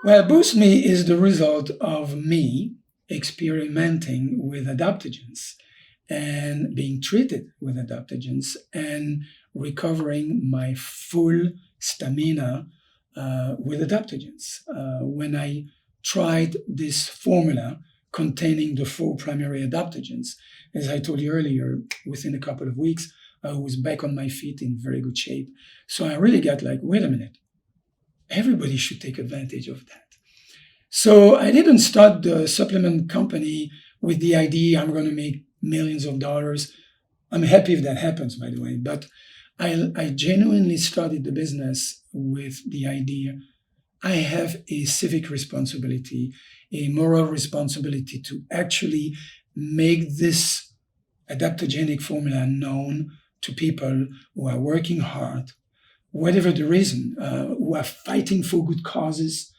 Well, BoostMe is the result of me experimenting with adaptogens and being treated with adaptogens and recovering my full stamina with adaptogens. When I tried this formula containing the 4 primary adaptogens, as I told you earlier, within a couple of weeks, I was back on my feet in very good shape. So I really got like, wait a minute, everybody should take advantage of that. So I didn't start the supplement company with the idea I'm going to make millions of dollars. I'm happy if that happens, by the way, but I genuinely started the business with the idea I have a civic responsibility, a moral responsibility to actually make this adaptogenic formula known to people who are working hard, whatever the reason, who are fighting for good causes,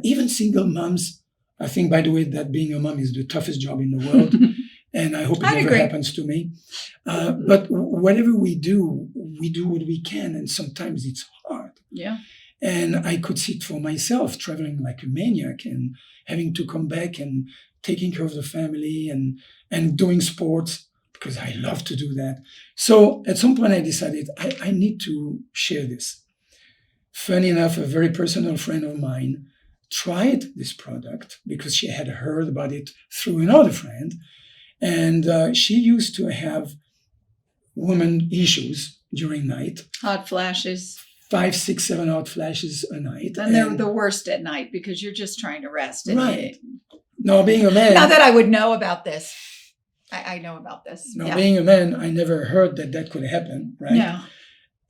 even single moms. I think, by the way, that being a mom is the toughest job in the world. And I hope it never happens to me. But whatever we do what we can. And sometimes it's hard. Yeah. And I could see it for myself, traveling like a maniac and having to come back and taking care of the family and doing sports because I love to do that. So at some point I decided I need to share this. Funny enough, a very personal friend of mine tried this product because she had heard about it through another friend. And she used to have woman issues during night. Hot flashes. 5, 6, 7 hot flashes a night. And they're the worst at night because you're just trying to rest. Right. Now, being a man. Not that I would know about this. I know about this. Now, being a man, I never heard that could happen, right? No.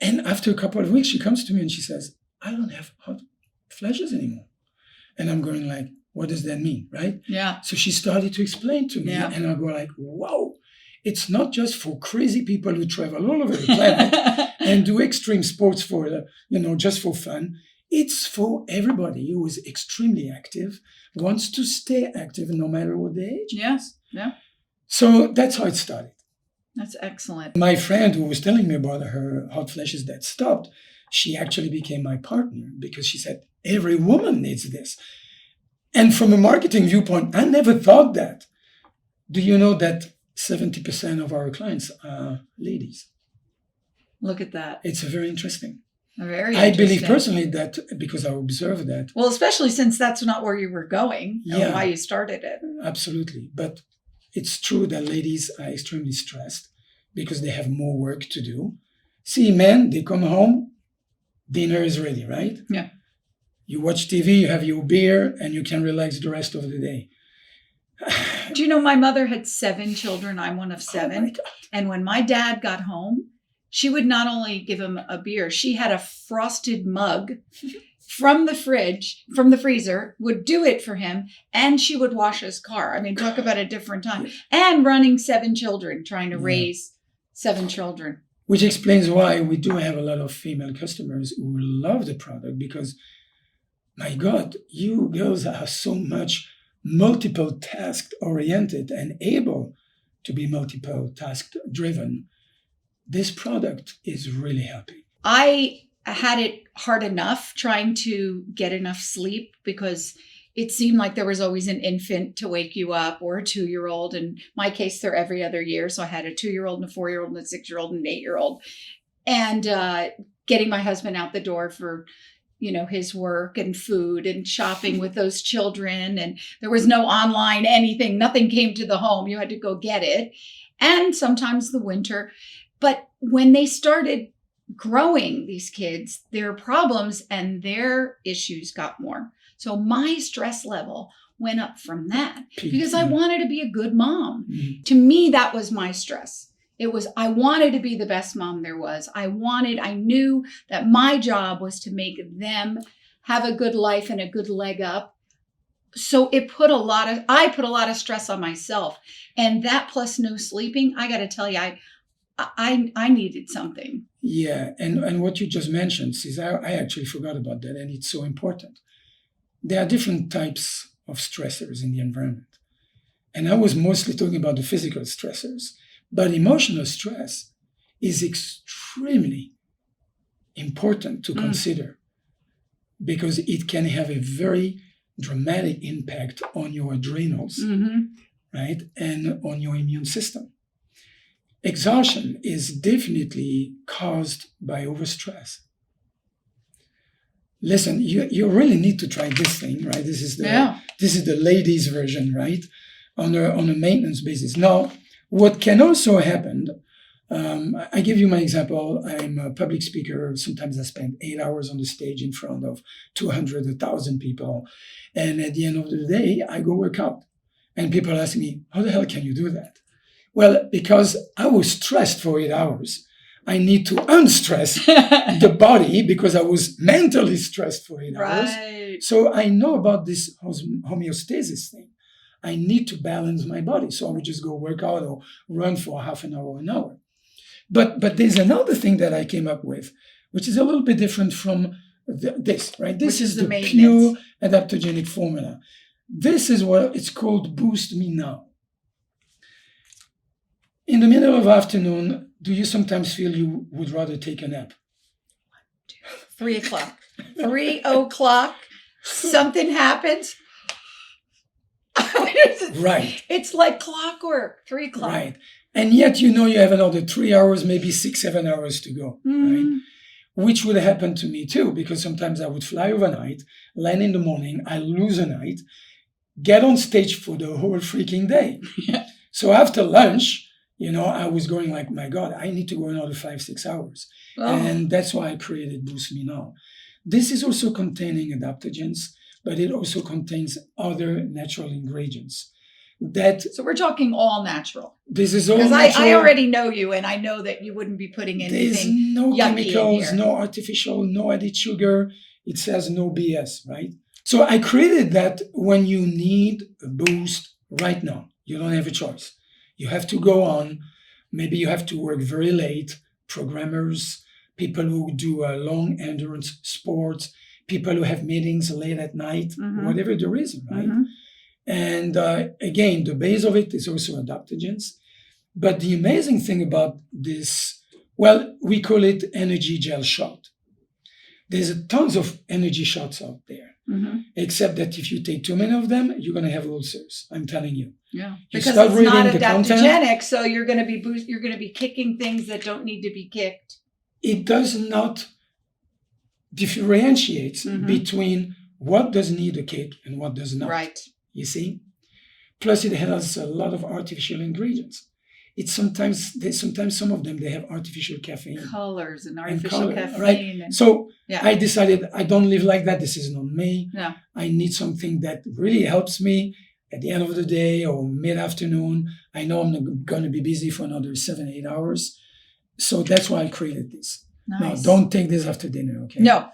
And after a couple of weeks, she comes to me and she says, I don't have hot flashes anymore. And I'm going like, what does that mean, right? Yeah. So she started to explain to me. Yeah. And I go like, whoa, it's not just for crazy people who travel all over the planet and do extreme sports for, just for fun. It's for everybody who is extremely active, wants to stay active no matter what the age. Yes. Yeah. So that's how it started. That's excellent. My friend who was telling me about her hot flashes that stopped, she actually became my partner because she said, every woman needs this. And from a marketing viewpoint, I never thought that. Do you know that 70% of our clients are ladies? Look at that. It's very interesting. Very I believe personally that because I observed that. Well, especially since that's not where you were going or why you started it. Absolutely. But it's true that ladies are extremely stressed because they have more work to do. See, men, they come home, dinner is ready, right? Yeah. You watch TV, you have your beer, and you can relax the rest of the day. Do you know my mother had 7 children? I'm one of 7. Oh my God. And when my dad got home, she would not only give him a beer, she had a frosted mug from the freezer, would do it for him, and she would wash his car. I mean, talk about a different time. And running 7 children, trying to raise 7 children. Which explains why we do have a lot of female customers who love the product because, my God, you girls are so much multiple task oriented and able to be multiple task driven. This product is really helping. I had it hard enough trying to get enough sleep because it seemed like there was always an infant to wake you up or a 2-year-old. In my case, they're every other year. So I had a 2-year-old and a 4-year-old and a 6-year-old and an 8-year-old. And getting my husband out the door for his work and food and shopping with those children. And there was no online anything. Nothing came to the home. You had to go get it. And sometimes the winter. But when they started growing, these kids, their problems and their issues got more. So my stress level went up from that because I wanted to be a good mom. Mm-hmm. To me, that was my stress. It was, I wanted to be the best mom there was. I knew that my job was to make them have a good life and a good leg up. So I put a lot of stress on myself, and that plus no sleeping, I got to tell you, I needed something. Yeah. And what you just mentioned, Cesar, I actually forgot about that. And it's so important. There are different types of stressors in the environment. And I was mostly talking about the physical stressors. But emotional stress is extremely important to consider. because it can have a very dramatic impact on your adrenals, right? And on your immune system. Exhaustion is definitely caused by overstress. Listen, you really need to try this thing, right? This is the ladies' version, right? On a maintenance basis. Now, what can also happen, I give you my example. I'm a public speaker. Sometimes I spend 8 hours on the stage in front of 200, 1,000 people. And at the end of the day, I go work out. And people ask me, how the hell can you do that? Well, because I was stressed for 8 hours. I need to unstress the body because I was mentally stressed for 8 hours. So I know about this homeostasis thing. I need to balance my body. So I would just go work out or run for half an hour or an hour. But there's another thing that I came up with, which is a little bit different from this, right? This is the pure adaptogenic formula. This is what it's called BoostMe Now. In the middle of the afternoon, do you sometimes feel you would rather take a nap? 3 o'clock. 3 o'clock, something happens. Right. It's like clockwork, 3 o'clock. Right. And yet, you have another 3 hours, maybe 6, 7 hours to go, right? Which would happen to me too, because sometimes I would fly overnight, land in the morning, I lose a night, get on stage for the whole freaking day. Yeah. So after lunch, I was going like, my God, I need to go another 5, 6 hours. Oh. And that's why I created BoostMe Now. This is also containing adaptogens, but it also contains other natural ingredients. So we're talking all natural. This is all natural. Because I already know you, and I know that you wouldn't be putting anything There's no yucky chemicals, in here. no artificial, no added sugar. It says no BS, right? So I created that when you need a boost right now. You don't have a choice. You have to go on. Maybe you have to work very late. Programmers, people who do long endurance sports, people who have meetings late at night, whatever the reason, right? And again, the base of it is also adaptogens. But the amazing thing about this, well, we call it energy gel shot. There's tons of energy shots out there, except that if you take too many of them, you're going to have ulcers. I'm telling you. Yeah, You because start it's reading not the adaptogenic, content, so you're going to be kicking things that don't need to be kicked. It does not differentiate between what does need a kick and what does not. Right. You see? Plus, it has a lot of artificial ingredients. Sometimes some of them, they have artificial caffeine. Colors and artificial caffeine. Right? So I decided I don't live like that. This is not me. No. I need something that really helps me at the end of the day or mid-afternoon. I know I'm going to be busy for another 7, 8 hours. So that's why I created this. Nice. Now, don't take this after dinner, okay? No.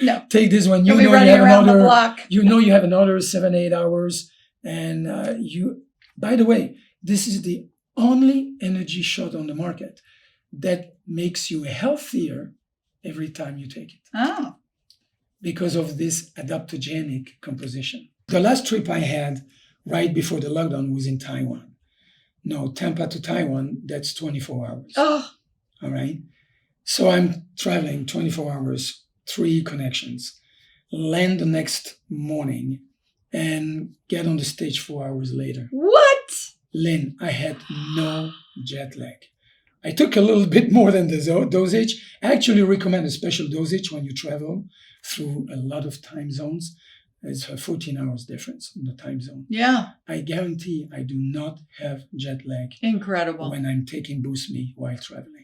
No. Take this when you know you have another 7, 8 hours. And by the way, this is the only energy shot on the market that makes you healthier every time you take it. Oh. Because of this adaptogenic composition. The last trip I had right before the lockdown was in Taiwan. No, Tampa to Taiwan, that's 24 hours. Oh. All right. So I'm traveling 24 hours, 3 connections, land the next morning, and get on the stage 4 hours later. What? Lynn, I had no jet lag. I took a little bit more than the dosage. I actually recommend a special dosage when you travel through a lot of time zones. There's a 14 hours difference in the time zone. Yeah. I guarantee I do not have jet lag. Incredible. When I'm taking BoostMe while traveling.